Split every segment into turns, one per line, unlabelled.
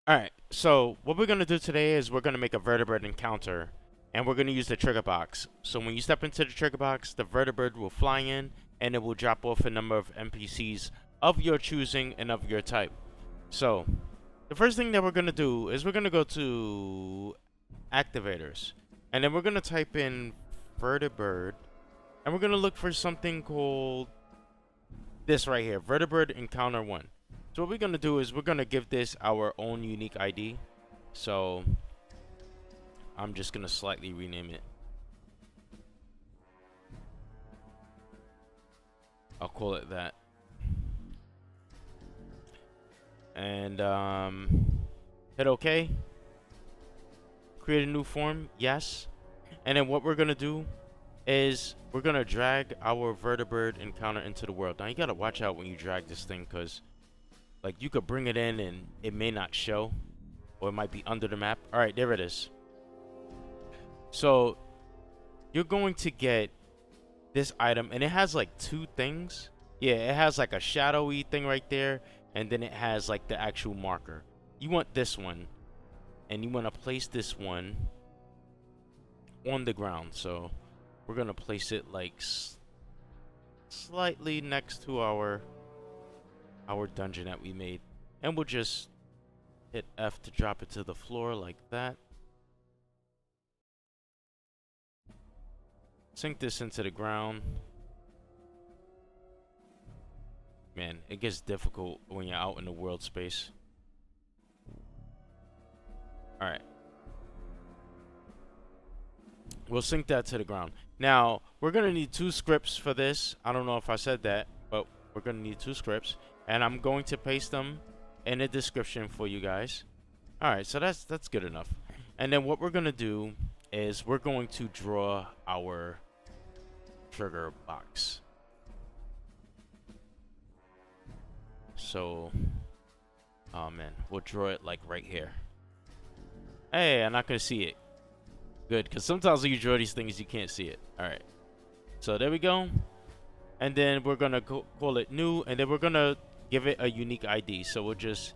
Alright, so what we're going to do today is we're going to make a Vertibird Encounter, and we're going to use the trigger box. So when you step into the trigger box, the Vertibird will fly in, and it will drop off a number of NPCs of your choosing and of your type. So, the first thing that we're going to do is we're going to go to Activators, and then we're going to type in Vertibird, and we're going to look for something called this right here, Vertibird Encounter 1. So what we're going to do is we're going to give this our own unique ID. So I'm just going to slightly rename it. I'll call it that. And hit OK. Create a new form. Yes. And then what we're going to do is we're going to drag our Vertibird Encounter into the world. Now you got to watch out when you drag this thing, because like you could bring it in and it may not show, or it might be under the map. All right, there it is. So you're going to get this item, and it has like two things. Yeah, it has like a shadowy thing right there, and then it has like the actual marker. You want this one, and you want to place this one on the ground. So we're gonna place it like slightly next to our dungeon that we made, and we'll just hit F to drop it to the floor like that. Sink this into the ground. Man, it gets difficult when you're out in the world space. Alright, we'll sink that to the ground. Now we're gonna need two scripts for this. I don't know if I said that, but we're gonna need two scripts, and I'm going to paste them in the description for you guys. Alright, so that's good enough. And then what we're gonna do is we're going to draw our trigger box. So, oh man, we'll draw it like right here. Hey, I'm not gonna see it. Good, because sometimes when you draw these things, you can't see it. Alright, so there we go. And then we're gonna call it new, and then we're gonna give it a unique ID. So we'll just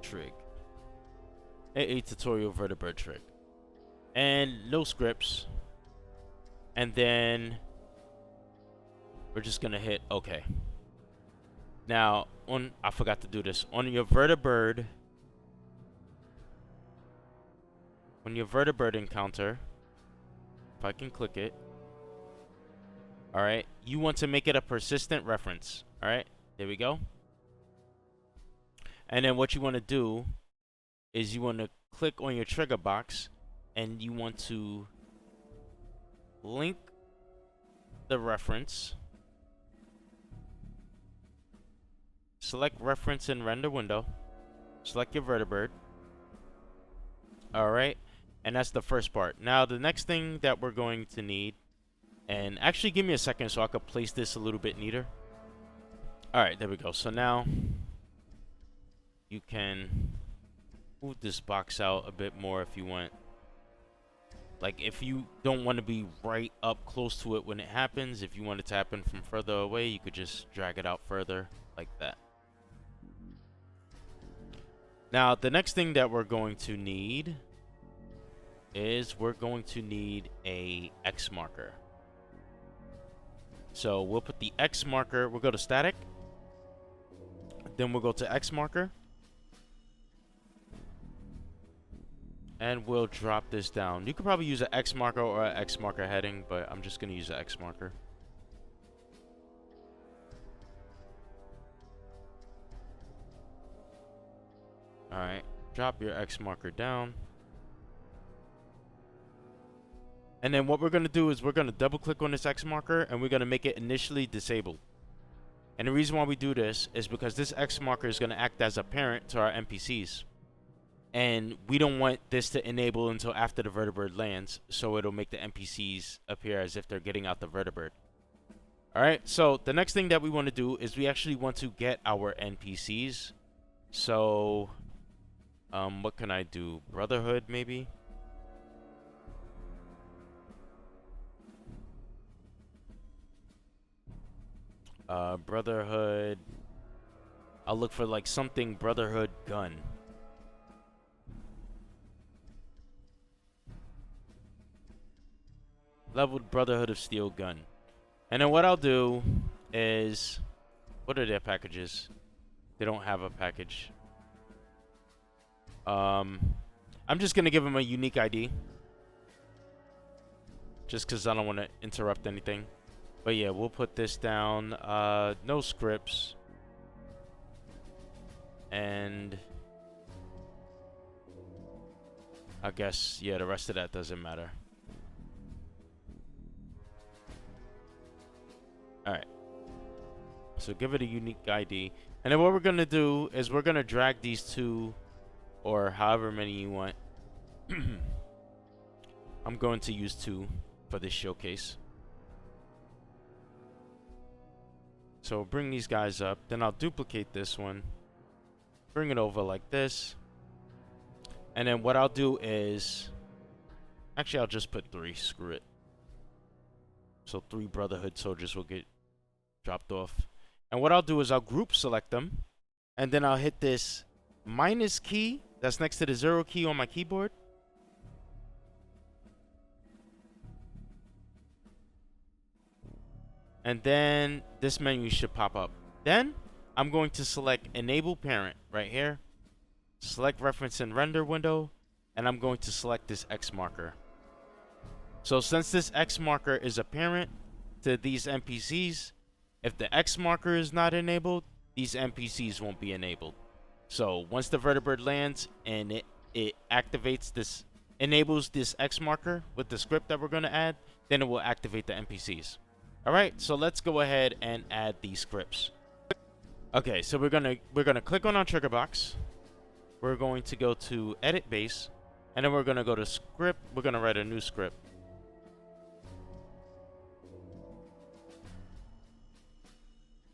trig a tutorial Vertibird trig, and no scripts. And then we're just gonna hit OK. Now I forgot to do this on your Vertibird. On your Vertibird encounter, if I can click it, all right, you want to make it a persistent reference. All right, there we go. And then what you want to do is you want to click on your trigger box, and you want to link the reference. Select reference in render window. Select your Vertibird. All right, and that's the first part. Now the next thing that we're going to need, and actually give me a second so I could place this a little bit neater. All right, there we go. So now you can move this box out a bit more if you want. Like if you don't want to be right up close to it when it happens, if you want it to happen from further away, you could just drag it out further like that. Now the next thing that we're going to need is we're going to need a X marker. So we'll put the X marker, we'll go to static, then we'll go to X marker, and we'll drop this down. You could probably use an X marker or an X marker heading, but I'm just going to use an X marker. Alright, drop your X marker down. And then what we're going to do is we're going to double click on this X marker, and we're going to make it initially disabled. And the reason why we do this is because this X marker is going to act as a parent to our NPCs. And we don't want this to enable until after the Vertibird lands, so it'll make the NPCs appear as if they're getting out the Vertibird. Alright, so the next thing that we want to do is we actually want to get our NPCs. So, what can I do? Brotherhood, maybe? Brotherhood. I'll look for like something Brotherhood gun. Leveled Brotherhood of Steel gun. And then what I'll do is, what are their packages? They don't have a package. I'm just gonna give them a unique ID. Just because I don't want to interrupt anything. But yeah, we'll put this down. No scripts. And I guess, yeah, the rest of that doesn't matter. Alright. So give it a unique ID. And then what we're going to do is we're going to drag these two, or however many you want. I'm going to use 2 for this showcase. So bring these guys up. Then I'll duplicate this one. Bring it over like this. And then what I'll do is, actually I'll just put 3. Screw it. So 3 Brotherhood soldiers will get dropped off. And what I'll do is I'll group select them. And then I'll hit this minus key that's next to the 0 key on my keyboard. And then this menu should pop up. Then I'm going to select Enable Parent right here. Select Reference and Render window. And I'm going to select this X marker. So since this X marker is a parent to these NPCs, if the X marker is not enabled, these NPCs won't be enabled. So once the Vertibird lands and it activates this, enables this X marker with the script that we're going to add, then it will activate the NPCs. Alright, so let's go ahead and add these scripts. Okay, so we're gonna click on our trigger box. We're going to go to Edit Base, and then we're gonna go to Script. We're gonna write a new script.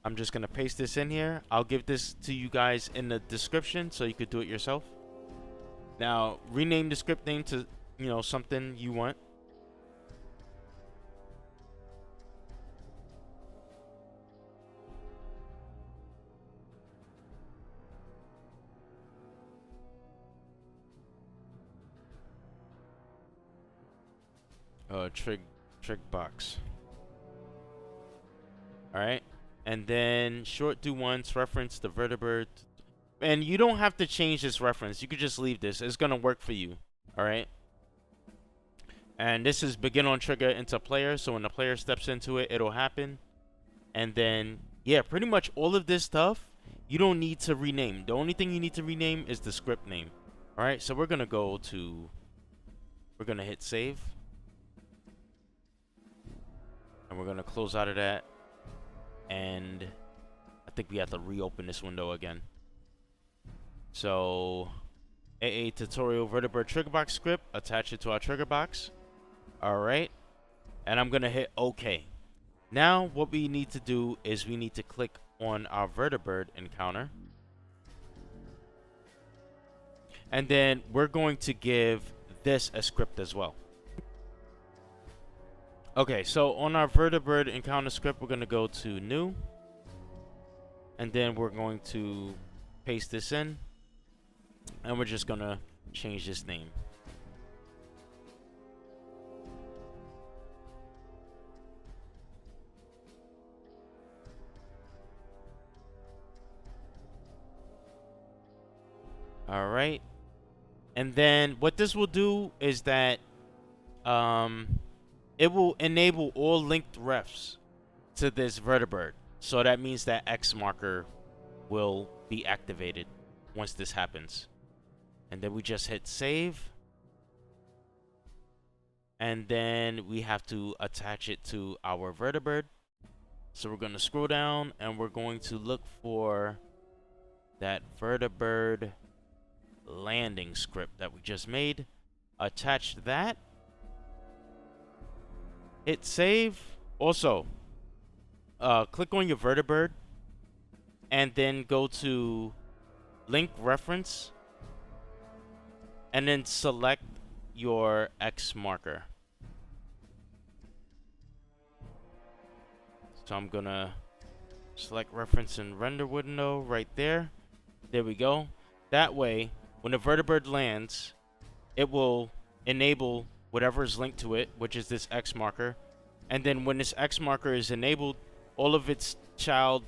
I'm just gonna paste this in here. I'll give this to you guys in the description so you could do it yourself. Now, rename the script name to, you know, something you want. Trig box. Alright. And then short DoOnce reference the Vertibird. And you don't have to change this reference. You could just leave this. It's gonna work for you. Alright. And this is begin on trigger into player. So when the player steps into it, it'll happen. And then, yeah, pretty much all of this stuff you don't need to rename. The only thing you need to rename is the script name. Alright, so we're gonna hit save. And we're gonna close out of that. And I think we have to reopen this window again. So AA tutorial Vertibird trigger box script, attach it to our trigger box. Alright. And I'm gonna hit OK. Now what we need to do is we need to click on our Vertibird encounter. And then we're going to give this a script as well. Okay, so on our Vertibird encounter script, we're going to go to new. And then we're going to paste this in. And we're just going to change this name. Alright. And then what this will do is that it will enable all linked refs to this Vertibird. So that means that X marker will be activated once this happens. And then we just hit save. And then we have to attach it to our Vertibird. So we're going to scroll down and we're going to look for that Vertibird landing script that we just made. Attach that. Hit save. Also, click on your Vertibird and then go to link reference and then select your X marker. So I'm gonna Select reference and render window right there. There we go. That way, when the vertibird lands, it will enable whatever is linked to it, which is this X marker. And then when this X marker is enabled, all of its child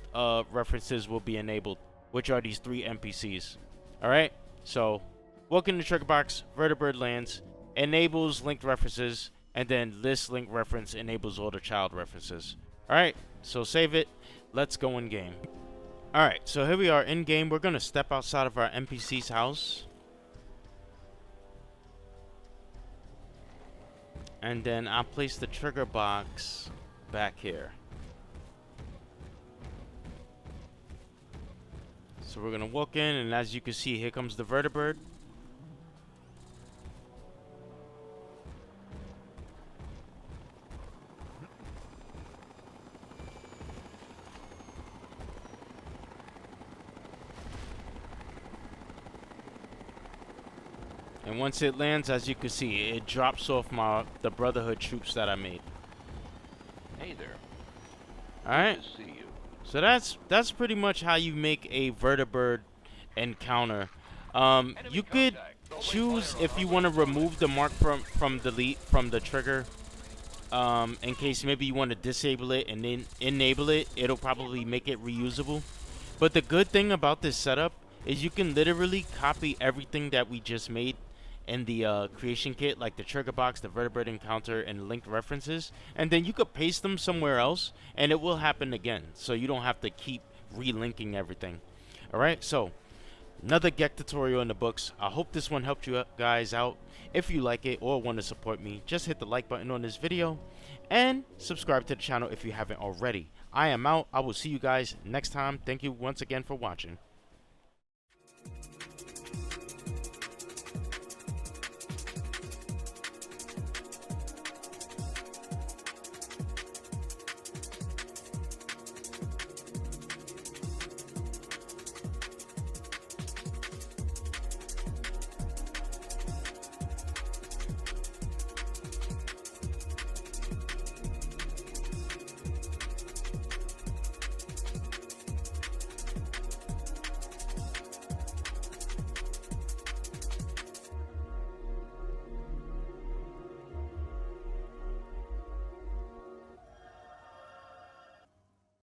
references will be enabled, which are these 3 NPCs. Alright, so welcome to Triggerbox. Vertibird lands, enables linked references, and then this link reference enables all the child references. Alright, so save it. Let's go in game. Alright, so here we are in game. We're going to step outside of our NPC's house. And then I'll place the trigger box back here. So we're going to walk in, and as you can see, here comes the vertibird. And once it lands, as you can see, it drops off the Brotherhood troops that I made.
Hey there.
Alright.
Good to see you.
So that's pretty much how you make a Vertibird encounter. You could choose if you want to remove the mark from the trigger. In case maybe you want to disable it and then enable it, it'll probably make it reusable. But the good thing about this setup is you can literally copy everything that we just made in the creation kit, like the trigger box, the Vertibird encounter, and linked references, and then you could paste them somewhere else and it will happen again, so you don't have to keep relinking everything. Alright, so another GECK tutorial in the books. I hope this one helped you guys out. If you like it or want to support me, just hit the like button on this video and subscribe to the channel if you haven't already. I am out. I will see you guys next time. Thank you once again for watching.